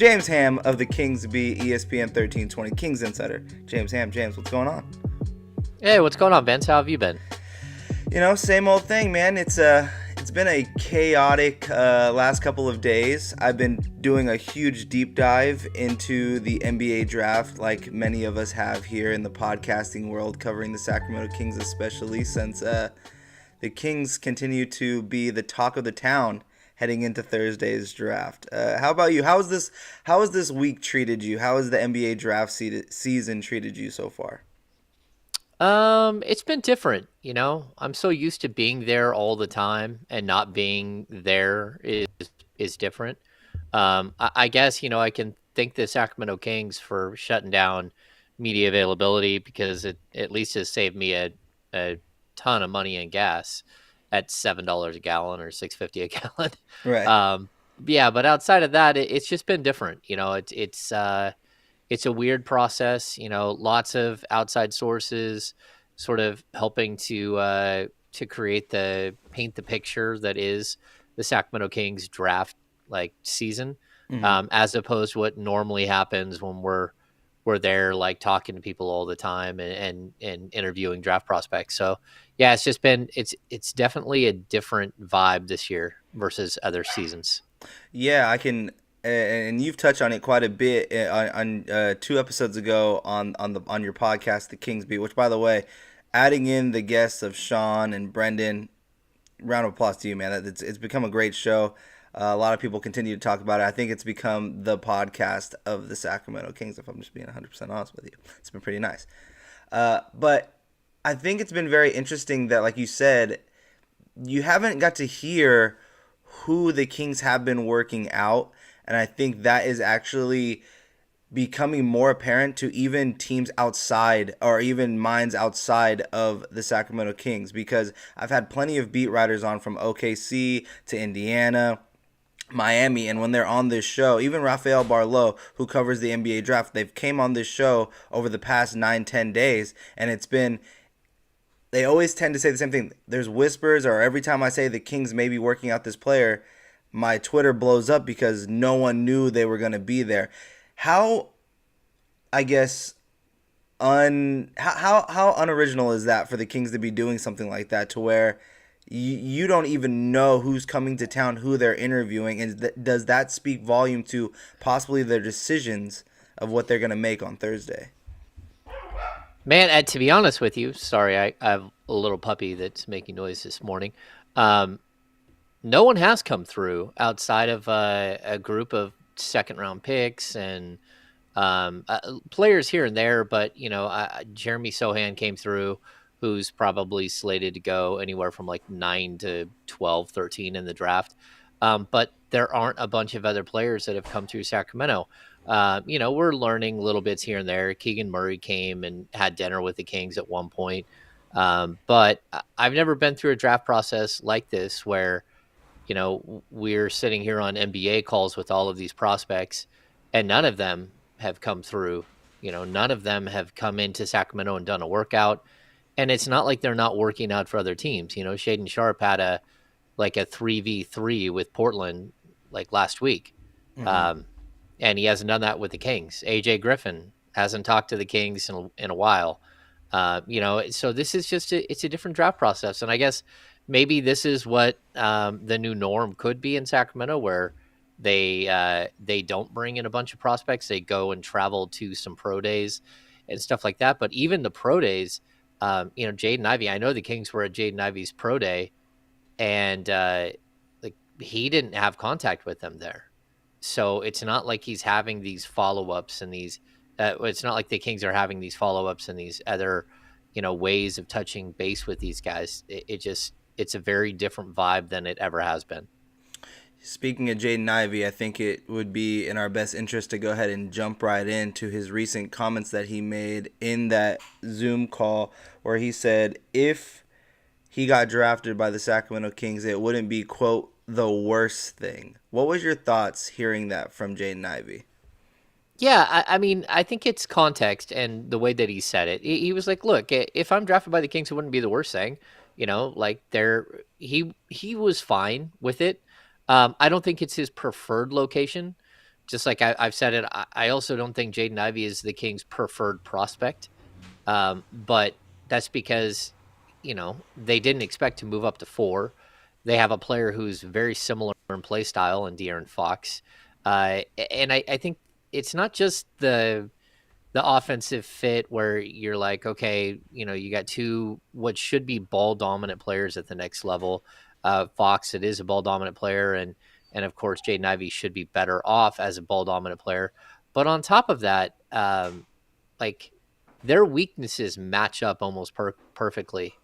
James Ham of the Kings Beat, ESPN 1320 Kings Insider. James Ham, James, what's going on? Hey, what's going on, Vince? How have you been? Same old thing, man. It's been a chaotic last couple of days. I've been doing a huge deep dive into the NBA draft, like many of us have here in the podcasting world, covering the Sacramento Kings, especially since the Kings continue to be the talk of the town heading into Thursday's draft. How about you? How has this week treated you? How has the NBA draft season treated you so far? It's been different, I'm so used to being there all the time, and not being there is different. I guess, I can thank the Sacramento Kings for shutting down media availability, because it at least has saved me a ton of money in gas at $7 a gallon or $6.50 a gallon. Right. Um, yeah, but outside of that, it's just been different. It's a weird process, lots of outside sources sort of helping to create paint the picture that is the Sacramento Kings draft like season, Mm-hmm. as opposed to what normally happens when we're there, like talking to people all the time, and interviewing draft prospects. So yeah, it's definitely a different vibe this year versus other seasons. Yeah, I can, and you've touched on it quite a bit on 2 episodes ago on your podcast, The Kings Beat. Which, by the way, adding in the guests of Sean and Brendan, round of applause to you, man. It's become a great show. A lot of people continue to talk about it. I think it's become the podcast of the Sacramento Kings. If I'm just being 100% honest with you, it's been pretty nice. But I think it's been very interesting that, like you said, you haven't got to hear who the Kings have been working out, and I think that is actually becoming more apparent to even teams outside, or even minds outside of the Sacramento Kings, because I've had plenty of beat writers on from OKC to Indiana, Miami, and when they're on this show, even Rafael Barlow, who covers the NBA draft, they've came on this show over the past 9-10 days, and they always tend to say the same thing. There's whispers, or every time I say the Kings may be working out this player, my Twitter blows up because no one knew they were going to be there. How, I guess, how unoriginal is that for the Kings to be doing something like that, to where you don't even know who's coming to town, who they're interviewing, and does that speak volume to possibly their decisions of what they're going to make on Thursday? Man, to be honest with you, sorry, I have a little puppy that's making noise this morning. Um, no one has come through outside of a group of second round picks, and players here and there. But Jeremy Sohan came through, who's probably slated to go anywhere from like 9 to 12, 13 in the draft. But there aren't a bunch of other players that have come through Sacramento. We're learning little bits here and there. Keegan Murray came and had dinner with the Kings at one point. But I've never been through a draft process like this, where, we're sitting here on NBA calls with all of these prospects, and none of them have come through. None of them have come into Sacramento and done a workout. And it's not like they're not working out for other teams. Shaden Sharp had a 3v3 with Portland like last week. Mm-hmm. Um, and he hasn't done that with the Kings. AJ Griffin hasn't talked to the Kings in a while. So this is it's a different draft process. And I guess maybe this is what the new norm could be in Sacramento, where they don't bring in a bunch of prospects. They go and travel to some pro days and stuff like that. But even the pro days, Jaden Ivey, I know the Kings were at Jaden Ivey's pro day, and like he didn't have contact with them there. So it's not like he's having these follow-ups, and these it's not like the Kings are having these follow-ups and these other ways of touching base with these guys. It's a very different vibe than it ever has been. Speaking of Jaden Ivey, I think it would be in our best interest to go ahead and jump right into his recent comments that he made in that Zoom call, where he said if he got drafted by the Sacramento Kings, it wouldn't be, quote, the worst thing. What was your thoughts hearing that from Jaden Ivey? Yeah, I mean, I think it's context and the way that he said it. He was like, "Look, if I'm drafted by the Kings, it wouldn't be the worst thing." Like he was fine with it. I don't think it's his preferred location just like I've said it, I also don't think Jaden Ivey is the Kings' preferred prospect. But that's because, they didn't expect to move up to 4. They have a player who's very similar in play style in De'Aaron Fox. And I think it's not just the offensive fit where you're like, okay, you got two what should be ball dominant players at the next level. Fox, it is a ball dominant player, and of course, Jaden Ivey should be better off as a ball dominant player. But on top of that, like their weaknesses match up almost perfectly.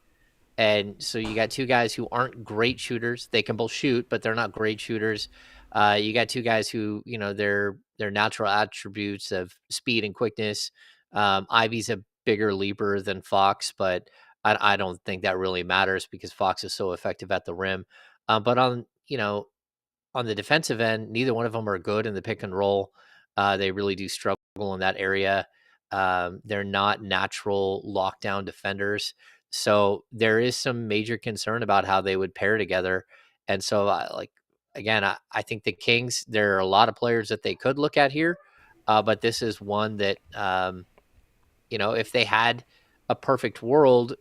And so you got two guys who aren't great shooters. They can both shoot, but they're not great shooters. You got two guys who, their natural attributes of speed and quickness. Ivy's a bigger leaper than Fox, but I don't think that really matters because Fox is so effective at the rim. But on the defensive end, neither one of them are good in the pick and roll. They really do struggle in that area. They're not natural lockdown defenders. So there is some major concern about how they would pair together. And so, again, I think the Kings, there are a lot of players that they could look at here. But this is one that, if they had a perfect world,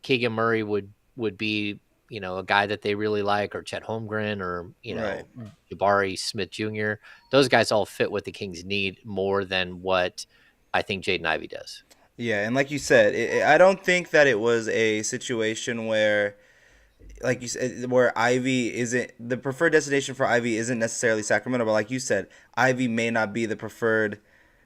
Keegan Murray would be, a guy that they really like, or Chet Holmgren, or Right. Jabari Smith Jr. Those guys all fit what the Kings need more than what I think Jaden Ivey does. Yeah, and like you said, I don't think that it was a situation where, like you said, where Ivy isn't the preferred destination for Ivy isn't necessarily Sacramento, but like you said, Ivy may not be the preferred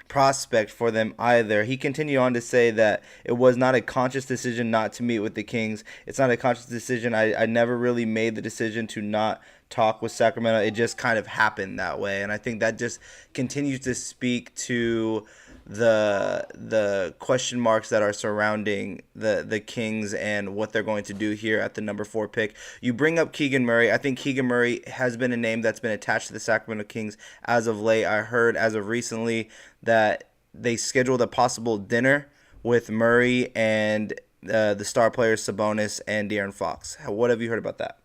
prospect for them either. He continued on to say that it was not a conscious decision not to meet with the Kings. It's not a conscious decision. I never really made the decision to not talk with Sacramento. It just kind of happened that way. And I think that just continues to speak to the question marks that are surrounding the Kings and what they're going to do here at the number 4 pick. You bring up Keegan Murray. I think Keegan Murray has been a name that's been attached to the Sacramento Kings as of late. I heard as of recently that they scheduled a possible dinner with Murray and the star players Sabonis and De'Aaron Fox. What have you heard about that?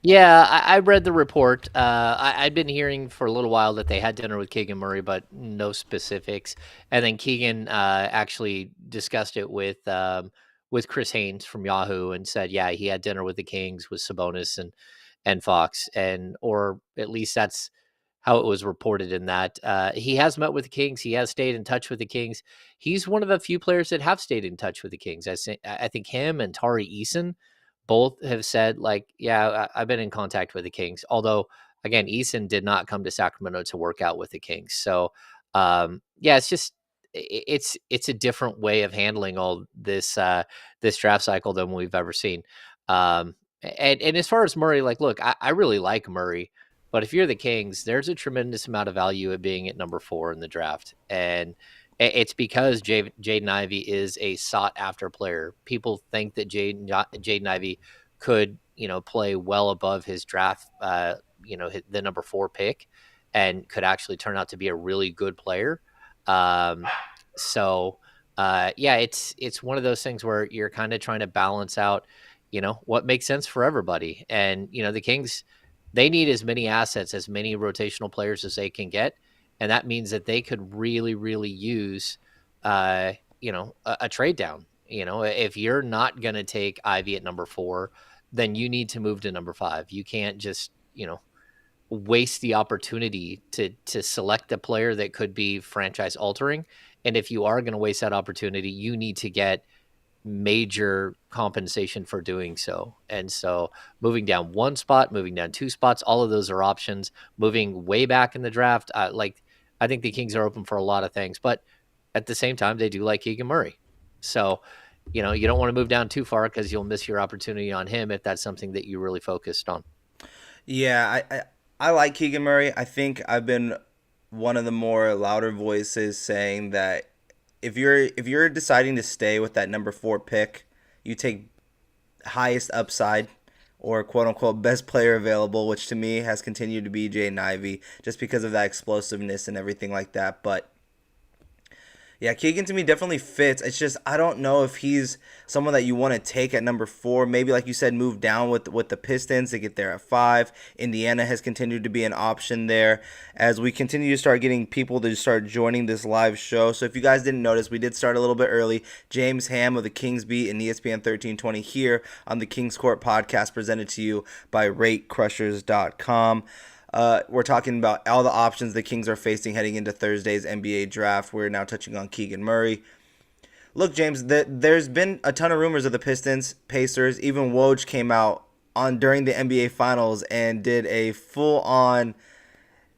Yeah, I read the report. I'd been hearing for a little while that they had dinner with Keegan Murray, but no specifics. And then Keegan actually discussed it with Chris Haynes from Yahoo and said, yeah, he had dinner with the Kings with Sabonis and Fox, and or at least that's how it was reported in that. He has met with the Kings. He has stayed in touch with the Kings. He's one of the few players that have stayed in touch with the Kings. I think him and Tari Eason both have said, like, yeah, I've been in contact with the Kings. Although, again, Eason did not come to Sacramento to work out with the Kings. So, yeah, it's just it's a different way of handling all this draft cycle than we've ever seen. And as far as Murray, like, look, I really like Murray, but if you're the Kings, there's a tremendous amount of value at being at number 4 in the draft, and it's because Jaden Ivey is a sought after player. People think that Jaden Ivey could, play well above his draft, the number 4 pick, and could actually turn out to be a really good player. Um, yeah, it's one of those things where you're kind of trying to balance out, what makes sense for everybody. And, the Kings, they need as many assets, as many rotational players as they can get. And that means that they could really, really use, a trade down. If you're not going to take Ivy at number 4, then you need to move to number 5. You can't just, waste the opportunity to select a player that could be franchise altering. And if you are going to waste that opportunity, you need to get major compensation for doing so. And so moving down 1 spot, moving down 2 spots, all of those are options. Moving way back in the draft, I think the Kings are open for a lot of things, but at the same time, they do like Keegan Murray. So, you don't want to move down too far because you'll miss your opportunity on him if that's something that you really focused on. Yeah, I like Keegan Murray. I think I've been one of the more louder voices saying that if you're deciding to stay with that number 4 pick, you take highest upside or quote unquote best player available, which to me has continued to be Jaden Ivey just because of that explosiveness and everything like that. But Yeah, Keegan to me definitely fits. It's just I don't know if he's someone that you want to take at number 4. Maybe like you said, move down with the Pistons to get there at 5. Indiana has continued to be an option there as we continue to start getting people to start joining this live show. So if you guys didn't notice, we did start a little bit early. James Ham of the Kings Beat and ESPN 1320 here on the Kings Court podcast, presented to you by RateCrushers.com. We're talking about all the options the Kings are facing heading into Thursday's NBA draft. We're now touching on Keegan Murray. Look, James, there's been a ton of rumors of the Pistons, Pacers. Even Woj came out on during the NBA Finals and did a full-on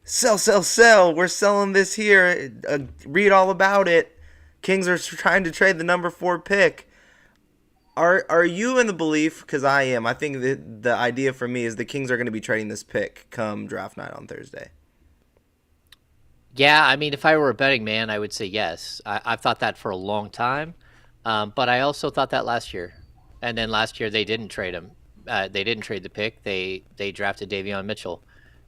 sell, sell, sell. We're selling this here. Read all about it. Kings are trying to trade the number 4 pick. Are you in the belief? Because I am. I think the idea for me is the Kings are going to be trading this pick come draft night on Thursday. Yeah, I mean, if I were a betting man, I would say yes. I've thought that for a long time, but I also thought that last year. And then last year they didn't trade him. They didn't trade the pick. They drafted Davion Mitchell,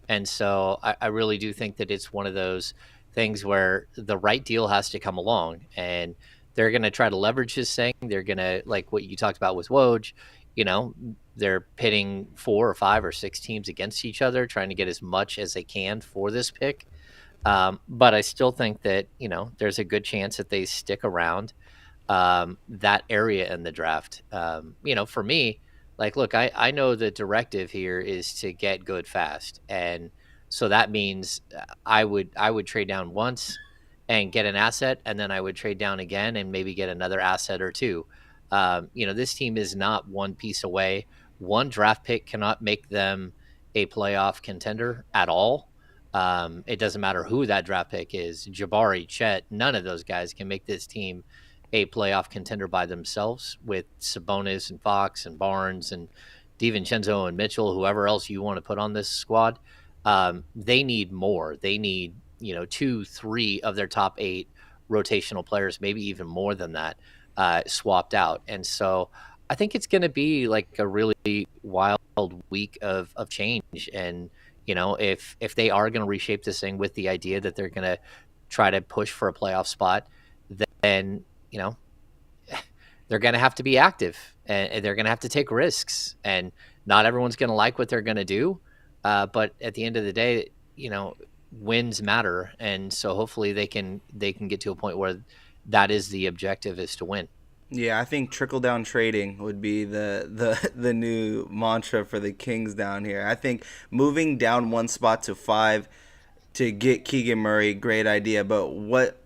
and so I really do think that it's one of those things where the right deal has to come along, and they're going to try to leverage this thing. They're going to, like what you talked about with Woj, you know, they're pitting 4 or 5 or 6 teams against each other, trying to get as much as they can for this pick. But I still think that, there's a good chance that they stick around that area in the draft. For me, like, look, I know the directive here is to get good fast. And so that means I would trade down once and get an asset, and then I would trade down again and maybe get another asset or two. This team is not one piece away. One draft pick cannot make them a playoff contender at all. It doesn't matter who that draft pick is, Jabari, Chet, none of those guys can make this team a playoff contender by themselves with Sabonis and Fox and Barnes and DiVincenzo and Mitchell, whoever else you want to put on this squad. They need more. They need, 2, 3 of their top 8 rotational players, maybe even more than that, swapped out. And so I think it's going to be like a really wild week of change. And, if they are going to reshape this thing with the idea that they're going to try to push for a playoff spot, then, they're going to have to be active and they're going to have to take risks. And not everyone's going to like what they're going to do. But at the end of the day, wins matter. And so hopefully they can get to a point where that is the objective, is to win. Yeah, I think trickle down trading would be the new mantra for the Kings down here. I think moving down one spot to 5 to get Keegan Murray, great idea. But what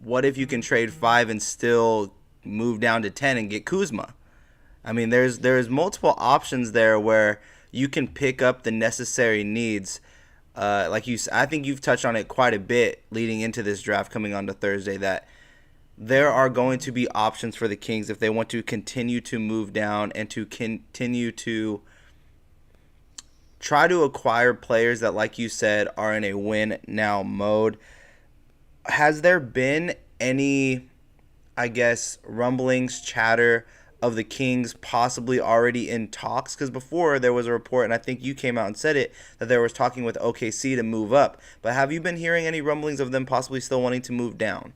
if you can trade 5 and still move down to 10 and get Kuzma? I mean, there's multiple options there where you can pick up the necessary needs. I think you've touched on it quite a bit leading into this draft coming on to Thursday, that there are going to be options for the Kings if they want to continue to move down and to continue to try to acquire players that, like you said, are in a win now mode. Has there been any, I guess, rumblings, chatter of the Kings possibly already in talks? Because before there was a report, and I think you came out and said it, that there was talking with OKC to move up. But have you been hearing any rumblings of them possibly still wanting to move down?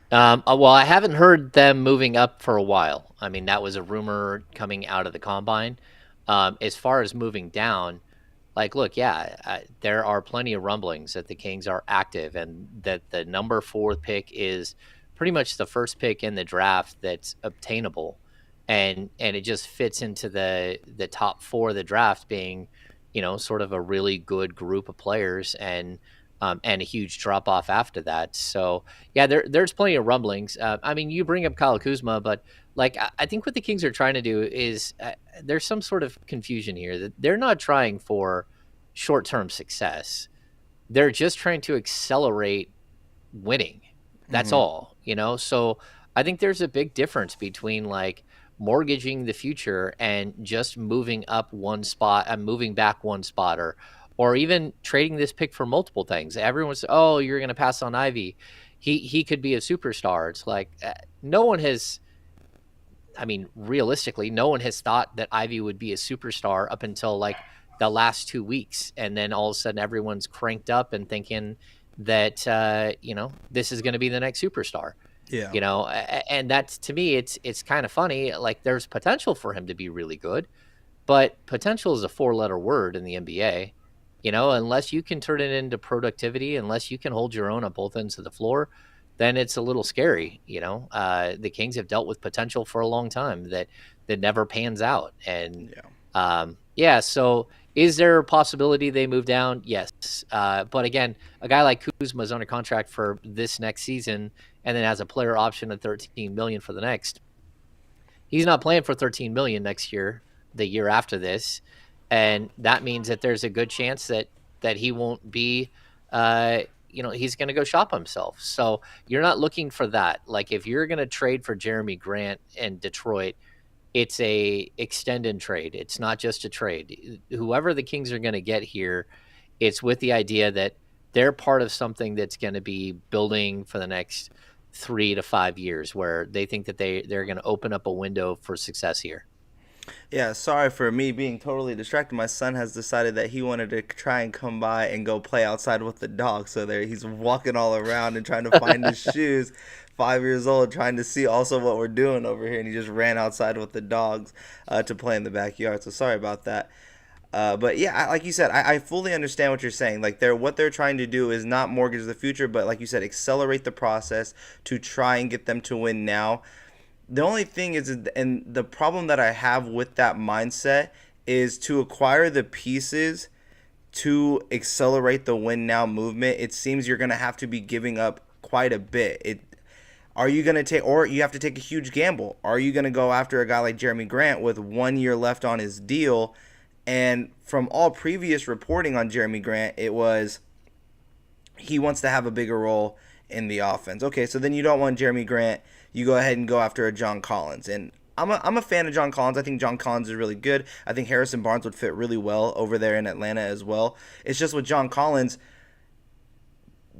Well, I haven't heard them moving up for a while. I mean, that was a rumor coming out of the combine. As far as moving down, like, look, yeah, there are plenty of rumblings that the Kings are active and that the number 4 pick is pretty much the first pick in the draft that's obtainable, and it just fits into the top 4 of the draft being, sort of a really good group of players, and a huge drop off after that. So yeah, there's plenty of rumblings. I mean, you bring up Kyle Kuzma, but like, I think what the Kings are trying to do is there's some sort of confusion here, that they're not trying for short-term success. They're just trying to accelerate winning. That's all, So I think there's a big difference between like mortgaging the future and just moving up one spot and moving back one spot, or even trading this pick for multiple things. Everyone's, oh, you're going to pass on Ivy. He could be a superstar. It's like no one has. I mean, realistically, no one has thought that Ivy would be a superstar up until like the last 2 weeks, and then all of a sudden everyone's cranked up and thinking that this is going to be the next superstar. Yeah. And that's, to me, it's kind of funny. Like, there's potential for him to be really good, but potential is a four-letter word in the NBA. Unless you can turn it into productivity, unless you can hold your own on both ends of the floor, then it's a little scary. The Kings have dealt with potential for a long time that never pans out. And Yeah. yeah, so is there a possibility they move down? Yes. But again, a guy like Kuzma is under contract for this next season and then has a player option of $13 million for the next. He's not playing for $13 million next year, the year after this, and that means that there's a good chance that he won't be. He's going to go shop himself. So you're not looking for that. Like, if you're going to trade for Jeremy Grant in Detroit, it's a extend trade. It's not just a trade. Whoever the Kings are going to get here, it's with the idea that they're part of something that's going to be building for the next 3 to 5 years, where they think that they're going to open up a window for success here. Yeah, sorry for me being totally distracted. My son has decided that he wanted to try and come by and go play outside with the dog. So there he's walking all around and trying to find his shoes. 5 years old, trying to see also what we're doing over here, and he just ran outside with the dogs to play in the backyard. So sorry about that. But yeah, like you said, I fully understand what you're saying. Like, what they're trying to do is not mortgage the future, but like you said, accelerate the process to try and get them to win now. The only thing is, and the problem that I have with that mindset is to acquire the pieces to accelerate the win now movement. It seems you're going to have to be giving up quite a bit. Are you going to take, or you have to take a huge gamble? Are you going to go after a guy like Jeremy Grant with 1 year left on his deal? And from all previous reporting on Jeremy Grant, it was he wants to have a bigger role in the offense. Okay, so then you don't want Jeremy Grant. You go ahead and go after a John Collins. And I'm a fan of John Collins. I think John Collins is really good. I think Harrison Barnes would fit really well over there in Atlanta as well. It's just with John Collins,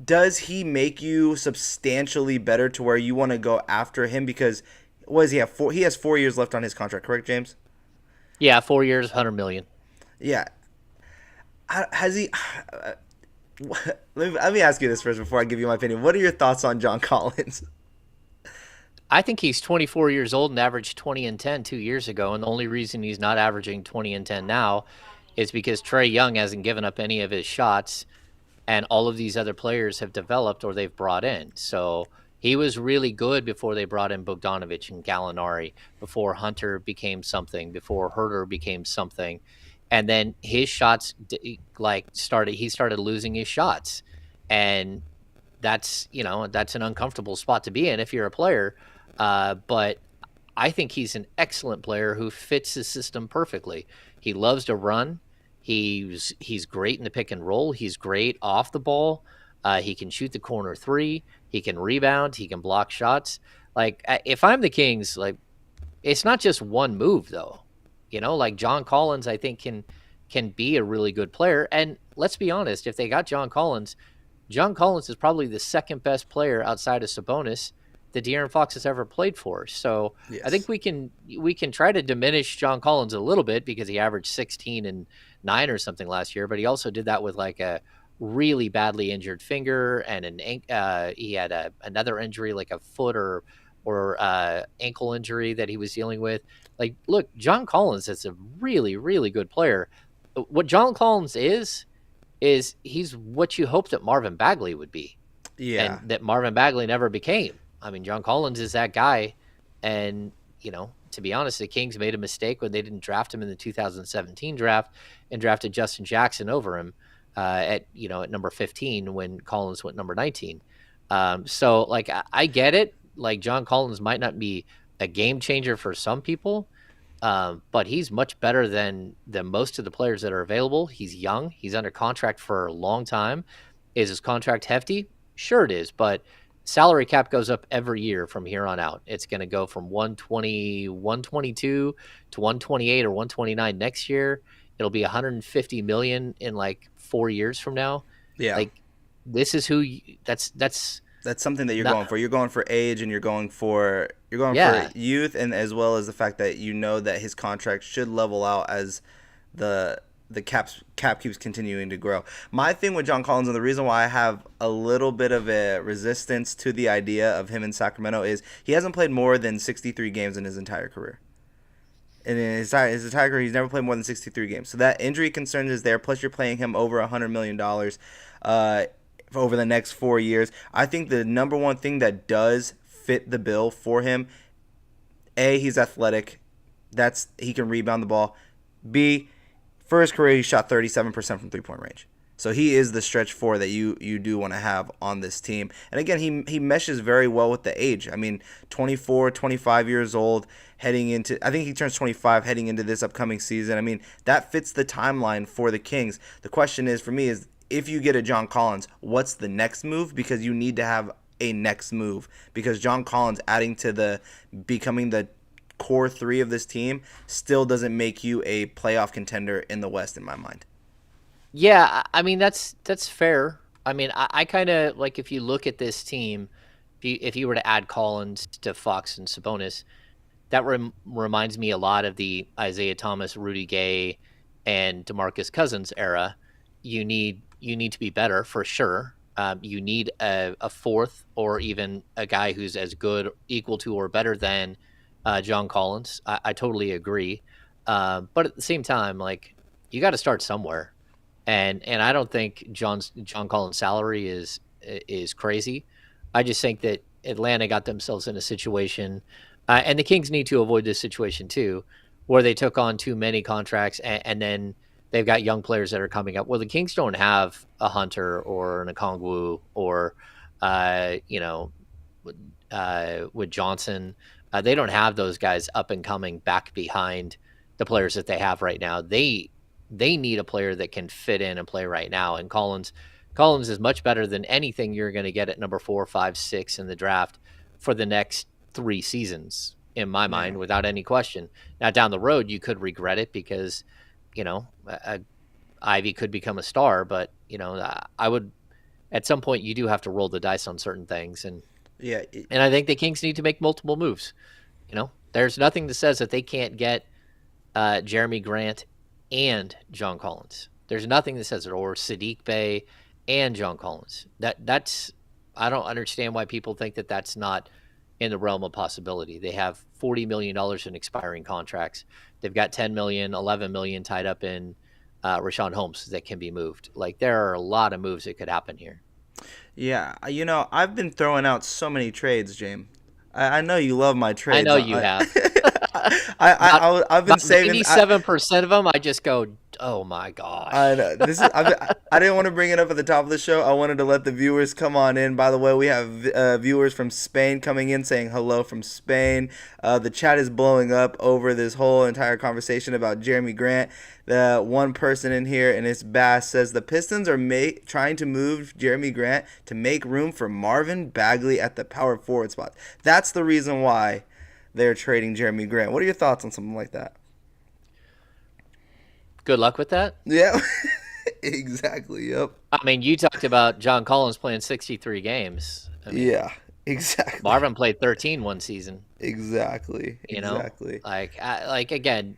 does he make you substantially better to where you want to go after him? Because what does he have? He has 4 years left on his contract, correct, James? Yeah, 4 years, 100 million. Yeah. Has he? Let me ask you this first before I give you my opinion. What are your thoughts on John Collins? I think he's 24 years old and averaged 20 and 10 2 years ago. And the only reason he's not averaging 20 and 10 now is because Trae Young hasn't given up any of his shots, and all of these other players have developed or they've brought in. So he was really good before they brought in Bogdanovich and Gallinari, before Hunter became something, before Herter became something. And then his shots he started losing his shots. And that's an uncomfortable spot to be in if you're a player. But I think he's an excellent player who fits the system perfectly. He loves to run. He's great in the pick and roll. He's great off the ball. He can shoot the corner three. He can rebound. He can block shots. Like, if I'm the Kings, like, it's not just one move though. Like, John Collins, I think can be a really good player. And let's be honest, if they got John Collins is probably the second best player outside of Sabonis that De'Aaron Fox has ever played for. So Yes. I think we can try to diminish John Collins a little bit because he averaged 16 and 9 or something last year, but he also did that with like a really badly injured finger and he had another injury, like a foot or ankle injury that he was dealing with. Like, look, John Collins is a really, really good player. What John Collins is he's what you hope that Marvin Bagley would be. Yeah. And that Marvin Bagley never became. I mean, John Collins is that guy. And, to be honest, the Kings made a mistake when they didn't draft him in the 2017 draft and drafted Justin Jackson over him at number 15 when Collins went number 19. So, like, I get it. Like, John Collins might not be a game changer for some people, but he's much better than most of the players that are available. He's young. He's under contract for a long time. Is his contract hefty? Sure it is, but salary cap goes up every year from here on out. It's going to go from 120, 122 to 128 or 129 next year. It'll be 150 million in like 4 years from now. Yeah. Like, this is that's something that you're not, going for. You're going for age, and you're going for youth, and as well as the fact that that his contract should level out as the the cap keeps continuing to grow. My thing with John Collins, and the reason why I have a little bit of a resistance to the idea of him in Sacramento, is he hasn't played more than 63 games in his entire career. And in his entire career, he's never played more than 63 games. So that injury concern is there. Plus, you're playing him over $100 million over the next 4 years. I think the number one thing that does fit the bill for him, A, he's athletic. He can rebound the ball. B, for his career, he shot 37% from three-point range. So he is the stretch four that you do want to have on this team. And again, he meshes very well with the age. I mean, 24, 25 years old, heading into, I think he turns 25 heading into this upcoming season. I mean, that fits the timeline for the Kings. The question is, for me, is if you get a John Collins, what's the next move? Because you need to have a next move. Because John Collins adding to becoming the core three of this team still doesn't make you a playoff contender in the West in my mind. Yeah, I mean that's fair. I mean, I kind of like if you look at this team, if you were to add Collins to Fox and Sabonis, that reminds me a lot of the Isaiah Thomas, Rudy Gay, and DeMarcus Cousins era. You need to be better for sure. You need a fourth or even a guy who's as good, equal to, or better than John Collins. I totally agree. But at the same time, like you got to start somewhere. And I don't think John Collins' salary is crazy. I just think that Atlanta got themselves in a situation, and the Kings need to avoid this situation too, where they took on too many contracts, and then they've got young players that are coming up. Well, the Kings don't have a Hunter or an Okongwu or, with Johnson. They don't have those guys up and coming back behind the players that they have right now. They need a player that can fit in and play right now. And Collins is much better than anything you're going to get at number 4, 5, 6 in the draft for the next 3 seasons, in my mind, without any question. Now, down the road, you could regret it because, Ivy could become a star, but, I would, at some point, you do have to roll the dice on certain things. And I think the Kings need to make multiple moves. There's nothing that says that they can't get Jeremy Grant and John Collins. There's nothing that says it, or Sadiq Bey and John Collins. That's I don't understand why people think that that's not in the realm of possibility. They have $40 million in expiring contracts. They've got $10 million, $11 million tied up in Rashawn Holmes that can be moved. Like there are a lot of moves that could happen here. Yeah, I've been throwing out so many trades, James. I know you love my trades. I know you have. I've been saving 87% of them. I just go, oh my gosh. I know. I didn't want to bring it up at the top of the show. I wanted to let the viewers come on in. By the way, we have viewers from Spain coming in saying hello from Spain. The chat is blowing up over this whole entire conversation about Jeremy Grant. The one person in here, and it's Bass, says the Pistons are trying to move Jeremy Grant to make room for Marvin Bagley at the power forward spot. That's the reason why they're trading Jeremy Grant. What are your thoughts on something like that? Good luck with that. Yeah, exactly. Yep. I mean, you talked about John Collins playing 63 games. Yeah, exactly. Marvin played 13 one season. Exactly. Exactly. Like again,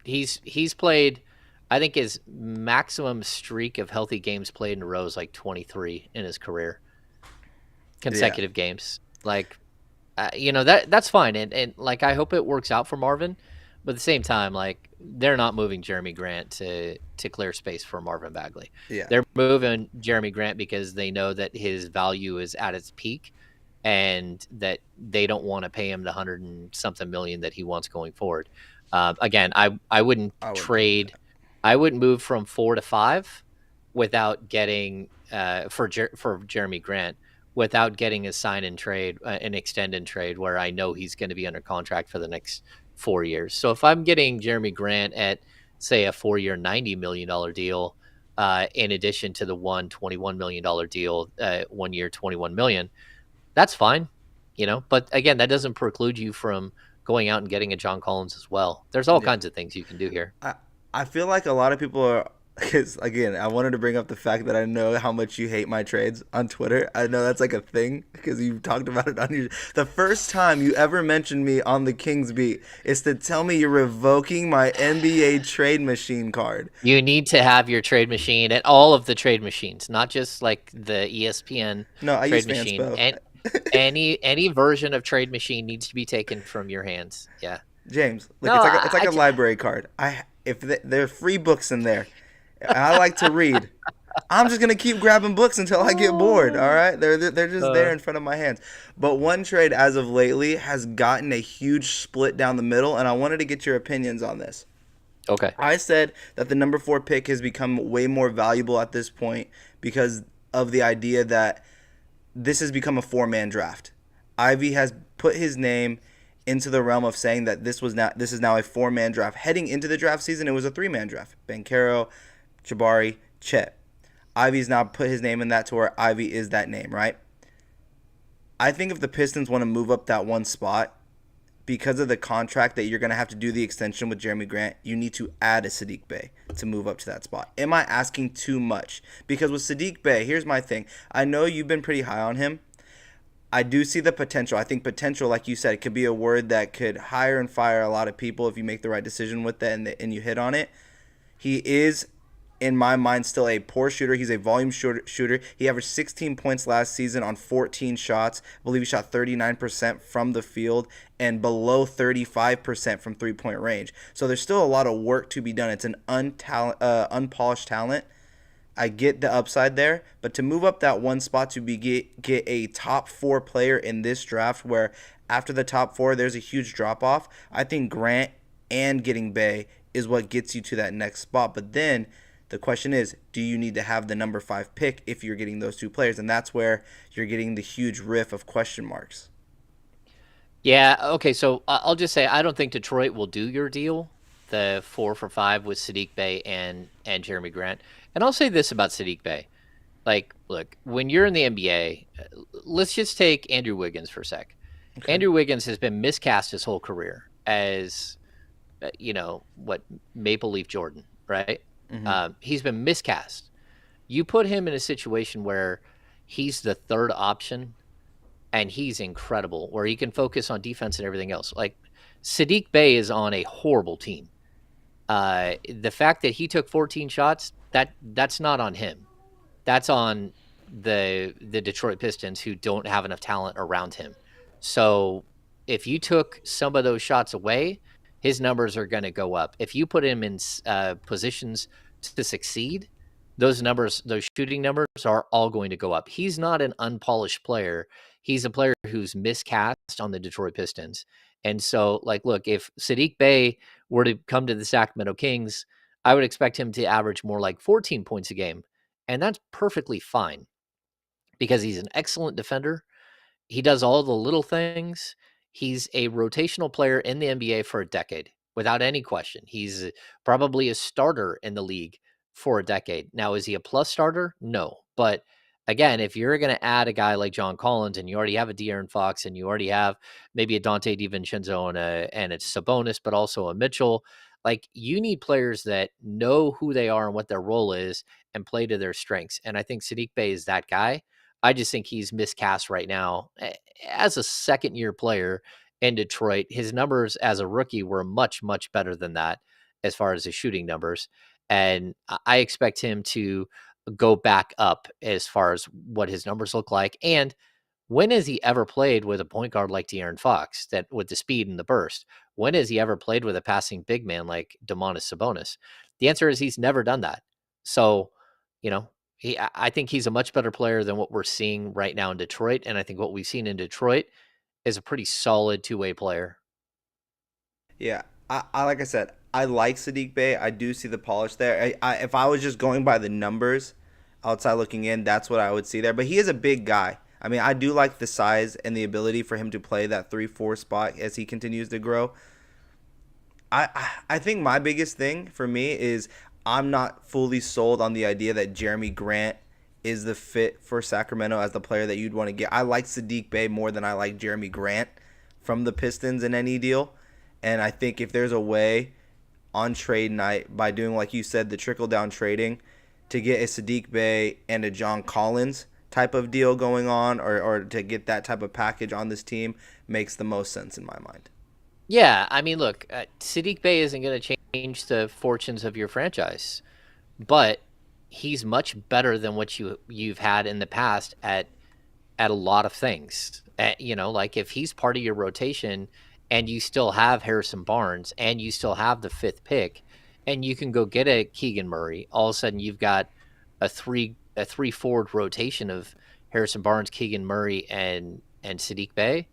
he's played. I think his maximum streak of healthy games played in a row is like 23 in his career, consecutive games. Like. That's fine, and like I hope it works out for Marvin, but at the same time, like they're not moving Jeremy Grant to clear space for Marvin Bagley. Yeah, they're moving Jeremy Grant because they know that his value is at its peak, and that they don't want to pay him the $100 and something million that he wants going forward. Again, I wouldn't trade. I wouldn't move from 4 to 5 without getting for Jeremy Grant. Without getting a sign and trade, an extend and trade, where I know he's going to be under contract for the next 4 years. So if I'm getting Jeremy Grant at, say, a 4-year, $90 million deal, in addition to the $21 million deal, 1 year, $21 million, that's fine, But again, that doesn't preclude you from going out and getting a John Collins as well. There's all kinds of things you can do here. I feel like a lot of people Because again, I wanted to bring up the fact that I know how much you hate my trades on Twitter. I know that's like a thing because you've talked about it on your. The first time you ever mentioned me on the Kings beat is to tell me you're revoking my NBA trade machine card. You need to have your trade machine and all of the trade machines, not just like the ESPN No, I use trade machine. Fanspo. And any version of trade machine needs to be taken from your hands. Yeah. James, look, No, it's like a library card. If there are free books in there, I like to read. I'm just gonna keep grabbing books until I get bored. All right, they're just there in front of my hands. But one trade as of lately has gotten a huge split down the middle, and I wanted to get your opinions on this. okay. I said that the number 4 pick has become way more valuable at this point because of the idea that this has become a 4-man draft. Ivy has put his name into the realm of saying that this is now a 4-man draft. Heading into the draft season, it was a 3-man draft. Banchero, Jabari, Chet. Ivy's now put his name in that to where Ivy is that name, right? I think if the Pistons want to move up that one spot, because of the contract that you're going to have to do the extension with Jeremy Grant, you need to add a Sadiq Bey to move up to that spot. Am I asking too much? Because with Sadiq Bey, here's my thing. I know you've been pretty high on him. I do see the potential. I think potential, like you said, it could be a word that could hire and fire a lot of people if you make the right decision with that and you hit on it. He is, in my mind, still a poor shooter. He's a volume shooter. He averaged 16 points last season on 14 shots. I believe he shot 39% from the field and below 35% from three-point range. So there's still a lot of work to be done. It's an unpolished talent. I get the upside there, but to move up that one spot to get a top 4 player in this draft where after the top 4 there's a huge drop-off, I think Grant and getting Bey is what gets you to that next spot. But then the question is, do you need to have the number 5 pick if you're getting those 2 players? And that's where you're getting the huge riff of question marks. Yeah. Okay. So I'll just say I don't think Detroit will do your deal, the 4 for 5 with Sadiq Bey and Jeremy Grant. And I'll say this about Sadiq Bey. Like, look, when you're in the NBA, let's just take Andrew Wiggins for a sec. Okay. Andrew Wiggins has been miscast his whole career as, what, Maple Leaf Jordan, right? Mm-hmm. He's been miscast. You put him in a situation where he's the third option and he's incredible, where he can focus on defense and everything else. Like, Sadiq Bey is on a horrible team. The fact that he took 14 shots, that's not on him. That's on the Detroit Pistons who don't have enough talent around him. So if you took some of those shots away, his numbers are going to go up. If you put him in positions to succeed, those numbers, those shooting numbers are all going to go up. He's not an unpolished player. He's a player who's miscast on the Detroit Pistons. And so, like, look, if Sadiq Bey were to come to the Sacramento Kings, I would expect him to average more like 14 points a game. And that's perfectly fine because he's an excellent defender. He does all the little things. He's a rotational player in the NBA for a decade, without any question. He's probably a starter in the league for a decade. Now, is he a plus starter? No. But again, if you're going to add a guy like John Collins and you already have a De'Aaron Fox and you already have maybe a Dante DiVincenzo and it's Sabonis, but also a Mitchell, like, you need players that know who they are and what their role is and play to their strengths. And I think Sadiq Bey is that guy. I just think he's miscast right now. As a second year player in Detroit, his numbers as a rookie were much, much better than that as far as his shooting numbers. And I expect him to go back up as far as what his numbers look like. And when has he ever played with a point guard like De'Aaron Fox that with the speed and the burst? When has he ever played with a passing big man like Domantas Sabonis? The answer is he's never done that. So, you know, I think he's a much better player than what we're seeing right now in Detroit. And I think what we've seen in Detroit is a pretty solid two-way player. Yeah, I like I said, I like Sadiq Bey. I do see the polish there. If I was just going by the numbers outside looking in, that's what I would see there. But he is a big guy. I mean, I do like the size and the ability for him to play that 3-4 spot as he continues to grow. I think my biggest thing for me is I'm not fully sold on the idea that Jeremy Grant is the fit for Sacramento as the player that you'd want to get. I like Sadiq Bey more than I like Jeremy Grant from the Pistons in any deal. And I think if there's a way on trade night by doing, like you said, the trickle down trading to get a Sadiq Bey and a John Collins type of deal going on, or to get that type of package on this team makes the most sense in my mind. Yeah, I mean, look, Sadiq Bey isn't going to change the fortunes of your franchise, but he's much better than what you've had in the past at a lot of things. Like if he's part of your rotation and you still have Harrison Barnes and you still have the fifth pick and you can go get a Keegan Murray, all of a sudden you've got a three forward rotation of Harrison Barnes, Keegan Murray, and Sadiq Bey.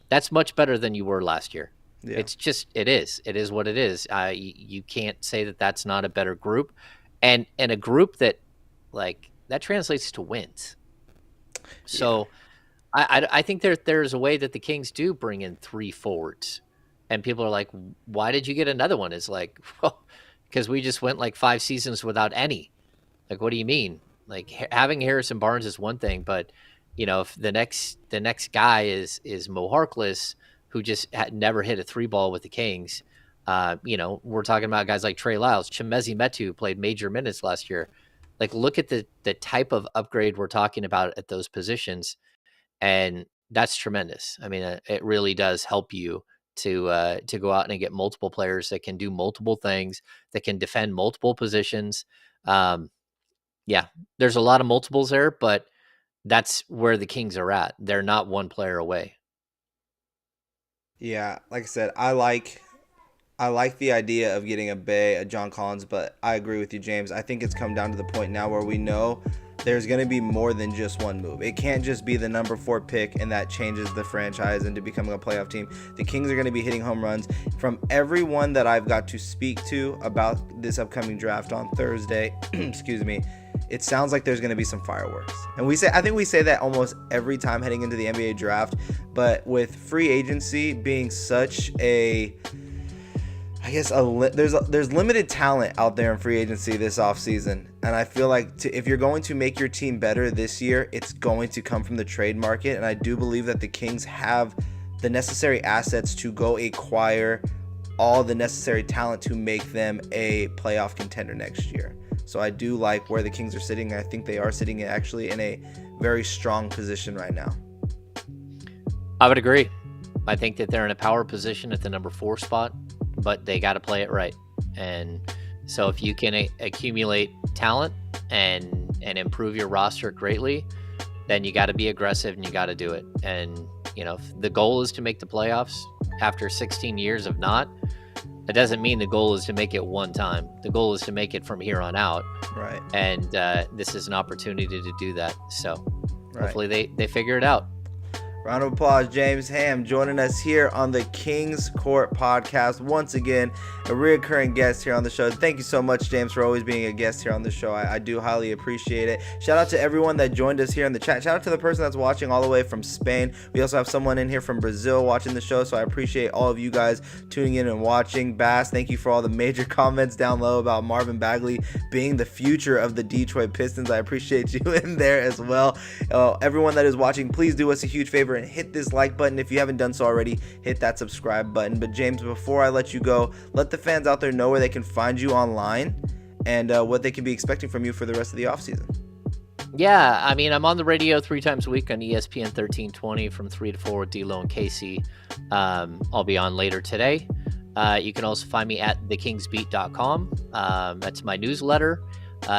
That's much better than you were last year. Yeah. It is what it is. You can't say that that's not a better group, and a group that like that translates to wins. So I think there's a way that the Kings do bring in three forwards, and people are like, why did you get another one? It's like, well, because we just went like 5 seasons without any. Like, what do you mean? Like having Harrison Barnes is one thing, but if the next guy is Mo Harkless, who just had never hit a 3-ball with the Kings, we're talking about guys like Trey Lyles, Chimezi Metu played major minutes last year. Like, look at the type of upgrade we're talking about at those positions, and that's tremendous. I mean, it really does help you to go out and get multiple players that can do multiple things, that can defend multiple positions. Yeah, there's a lot of multiples there, but that's where the Kings are at. They're not one player away. Yeah, like I said, I like the idea of getting a Bey, a John Collins, but I agree with you, James. I think it's come down to the point now where we know there's going to be more than just one move. It can't just be the number 4 pick and that changes the franchise into becoming a playoff team. The Kings are going to be hitting home runs. From everyone that I've got to speak to about this upcoming draft on Thursday, excuse me, it sounds like there's going to be some fireworks. And I think we say that almost every time heading into the NBA draft, but with free agency being such a, I guess there's limited talent out there in free agency this offseason. And I feel like if you're going to make your team better this year, it's going to come from the trade market. And I do believe that the Kings have the necessary assets to go acquire all the necessary talent to make them a playoff contender next year. So I do like where the Kings are sitting. I think they are sitting actually in a very strong position right now. I would agree. I think that they're in a power position at the number 4 spot, but they got to play it right. And so if you can accumulate talent and improve your roster greatly, then you got to be aggressive and you got to do it. And, if the goal is to make the playoffs after 16 years of not, it doesn't mean the goal is to make it one time. The goal is to make it from here on out. Right. And this is an opportunity to do that. So hopefully they figure it out. Round of applause, James Ham joining us here on the Kings Court podcast. Once again, a reoccurring guest here on the show. Thank you so much, James, for always being a guest here on the show. I do highly appreciate it. Shout out to everyone that joined us here in the chat. Shout out to the person that's watching all the way from Spain. We also have someone in here from Brazil watching the show, so I appreciate all of you guys tuning in and watching. Bass, thank you for all the major comments down low about Marvin Bagley being the future of the Detroit Pistons. I appreciate you in there as well. Everyone that is watching, please do us a huge favor and hit this like button. If you haven't done so already, hit that subscribe button. But James, before I let you go, let the fans out there know where they can find you online and what they can be expecting from you for the rest of the offseason. Yeah, I mean, I'm on the radio 3 times a week on ESPN 1320 from 3 to 4 with D-Lo and Casey. I'll be on later today. You can also find me at thekingsbeat.com. That's my newsletter.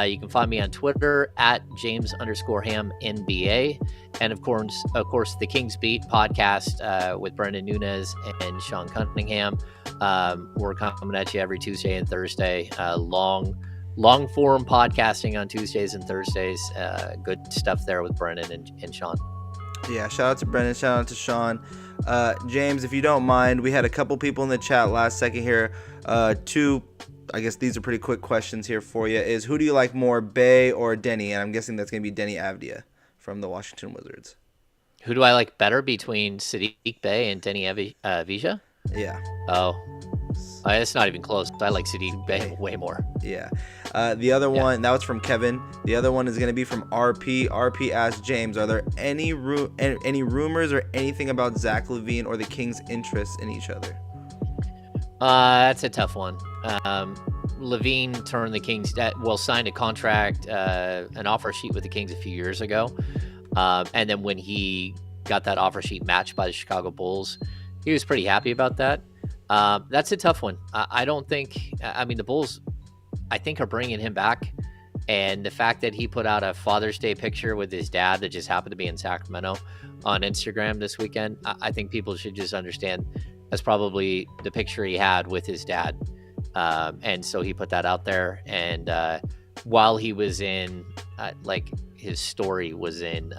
You can find me on Twitter at James_Ham NBA. And of course, the Kings Beat podcast with Brendan Nunez and Sean Cunningham. We're coming at you every Tuesday and Thursday. Long form podcasting on Tuesdays and Thursdays. Good stuff there with Brendan and Sean. Yeah, shout out to Brendan, shout out to Sean. James, if you don't mind, we had a couple people in the chat last second here. I guess these are pretty quick questions here for you. Is who do you like more, Bey or Denny? And I'm guessing that's going to be Denny Avdia from the Washington Wizards. Who do I like better between Sadiq Bey and Denny Avdija? Yeah. Oh, it's not even close. I like Sadiq Bey way more. Yeah. The other one, that was from Kevin. The other one is going to be from RP. RP asked James, are there any rumors or anything about Zach LaVine or the Kings' interest in each other? That's a tough one. Levine turned the Kings, signed a contract, an offer sheet with the Kings a few years ago. And then when he got that offer sheet matched by the Chicago Bulls, he was pretty happy about that. That's a tough one. I don't think, I mean, the Bulls, I think, are bringing him back. And the fact that he put out a Father's Day picture with his dad that just happened to be in Sacramento on Instagram this weekend, I think people should just understand that's probably the picture he had with his dad. And so he put that out there. And while he was in, his story was in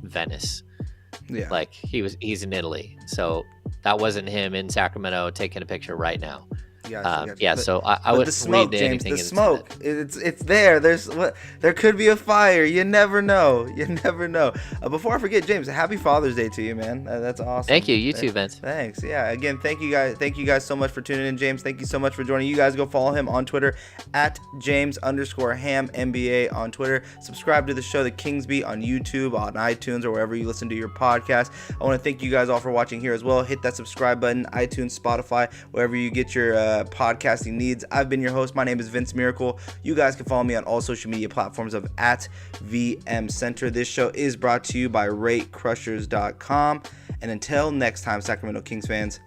Venice. Yeah. Like he's in Italy. So that wasn't him in Sacramento taking a picture right now. Gotcha. So I would the smoke, read James. anything The into smoke. that. It's there. There could be a fire. You never know. You never know. Before I forget, James, happy Father's Day to you, man. That's awesome. Thank you. You too, Vince. Thanks. Yeah. Again, thank you guys. Thank you guys so much for tuning in, James. Thank you so much for joining. You guys go follow him on Twitter at James_Ham NBA on Twitter. Subscribe to the show, The Kings Beat, on YouTube, on iTunes, or wherever you listen to your podcast. I want to thank you guys all for watching here as well. Hit that subscribe button, iTunes, Spotify, wherever you get your podcasting needs. I've been your host. My name is Vince Miracle. You guys can follow me on all social media platforms of at VM Center. This show is brought to you by RateCrushers.com. And until next time, Sacramento Kings fans,